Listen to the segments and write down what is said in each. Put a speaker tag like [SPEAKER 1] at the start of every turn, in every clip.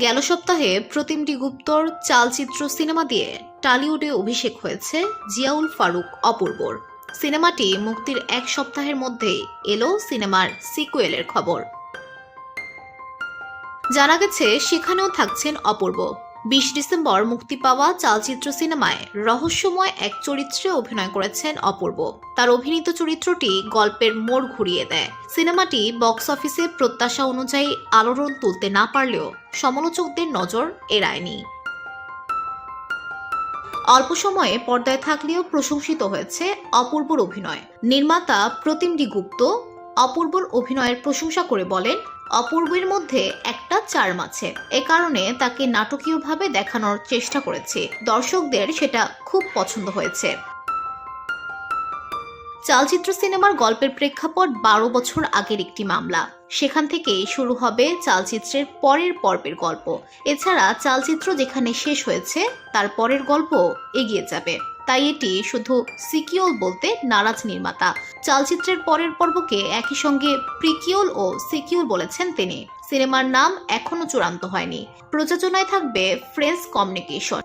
[SPEAKER 1] গেল সপ্তাহে প্রতিমটি গুপ্তর চালচিত্র সিনেমা দিয়ে টলিউডে অভিষেক হয়েছে জিয়াউল ফারুক অপূর্বর। সিনেমাটি মুক্তির এক সপ্তাহের মধ্যেই এলো সিনেমার সিকুয়েলের খবর। জানা গেছে সেখানেও থাকছেন অপূর্ব। 20 ডিসেম্বর মুক্তি পাওয়া চালচিত্র সিনেমায় রহস্যময় এক চরিত্রে অভিনয় করেছেন অপূর্ব। তার অভিনীত চরিত্রটি গল্পের মোড় ঘুরিয়ে দেয়। সিনেমাটি বক্স অফিসে প্রত্যাশা অনুযায়ী আলোড়ন তুলতে না পারলেও সমালোচকদের নজর এড়ায়নি। অল্প সময়ে পর্দায় থাকলেও প্রশংসিত হয়েছে অপূর্বর অভিনয়। নির্মাতা প্রতিমটি গুপ্ত অপূর্বর অভিনয়ের প্রশংসা করে বলেন, অপূর্বের মধ্যে একটা চার্ম আছে, এ কারণে তাকে নাটকীয়ভাবে দেখানোর চেষ্টা করেছি। দর্শকদের সেটা খুব পছন্দ হয়েছে। চালচিত্র সিনেমার গল্পের প্রেক্ষাপট 12 বছর আগের একটি মামলা। সেখান থেকেই শুরু হবে চালচিত্রের পরের পর্বের গল্প। এছাড়া চালচিত্র যেখানে শেষ হয়েছে তার পরের গল্প এগিয়ে যাবে। তাই এটি শুধু সিকিউল বলতে নারাজ নির্মাতা। চালচিত্রের পরের পর্বকে একই সঙ্গে প্রিকিউল ও সিকিউল বলেছেন তিনি। সিনেমার নাম এখনো চূড়ান্ত হয়নি। প্রযোজনায় থাকবে ফ্রেন্স কমিউনিকেশন।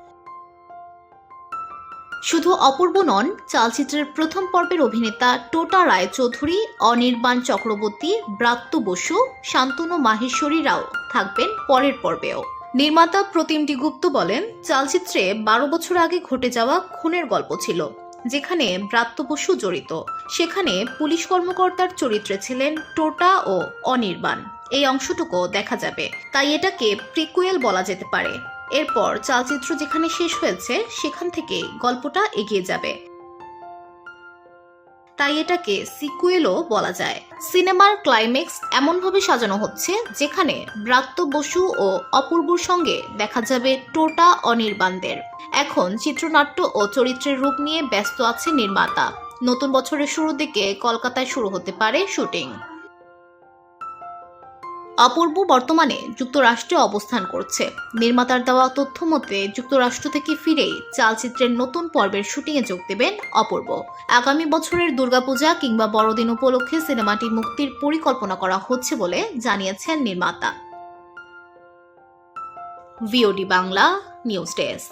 [SPEAKER 1] শুধু অপূর্ব নন, চালচিত্রের প্রথম পর্বের অভিনেতা টোটা রায়চৌধুরী, অনির্বাণ চক্রবর্তী, ব্রাত্য বসু, শান্তনু মাহেশ্বরীরাও থাকবেন পরের পর্বেও। নির্মাতা প্রতিমটি গুপ্ত বলেন, চালচিত্রে 12 বছর আগে ঘটে যাওয়া খুনের গল্প ছিল, যেখানে ব্রাত্য বসু জড়িত। সেখানে পুলিশ কর্মকর্তার চরিত্রে ছিলেন টোটা ও অনির্বাণ। এই অংশটুকু দেখা যাবে, তাই এটাকে প্রিকুয়েল বলা যেতে পারে। এরপর চালচিত্র যেখানে শেষ হয়েছে সেখান থেকে গল্পটা এগিয়ে যাবে, তাই এটাকে সিকুয়েলও বলা যায়। সিনেমার ক্লাইম্যাক্স এমনভাবে সাজানো হচ্ছে যেখানে ব্রাত্য বসু ও অপূর্বর সঙ্গে দেখা যাবে টোটা অনির্বাণদের। এখন চিত্রনাট্য ও চরিত্রের রূপ নিয়ে ব্যস্ত আছে নির্মাতা। নতুন বছরের শুরুর দিকে কলকাতায় শুরু হতে পারে শুটিং। অপূর্ব বর্তমানে যুক্তরাষ্ট্রে অবস্থান করছে। নির্মাতার দেওয়া তথ্য মতে যুক্তরাষ্ট্র থেকে ফিরেই চালচিত্রের নতুন পর্বের শুটিংয়ে যোগ দেবেন অপূর্ব। আগামী বছরের দুর্গাপূজা কিংবা বড়দিন উপলক্ষে সিনেমাটি মুক্তির পরিকল্পনা করা হচ্ছে বলে জানিয়েছেন নির্মাতা। VOD Bangla news desk.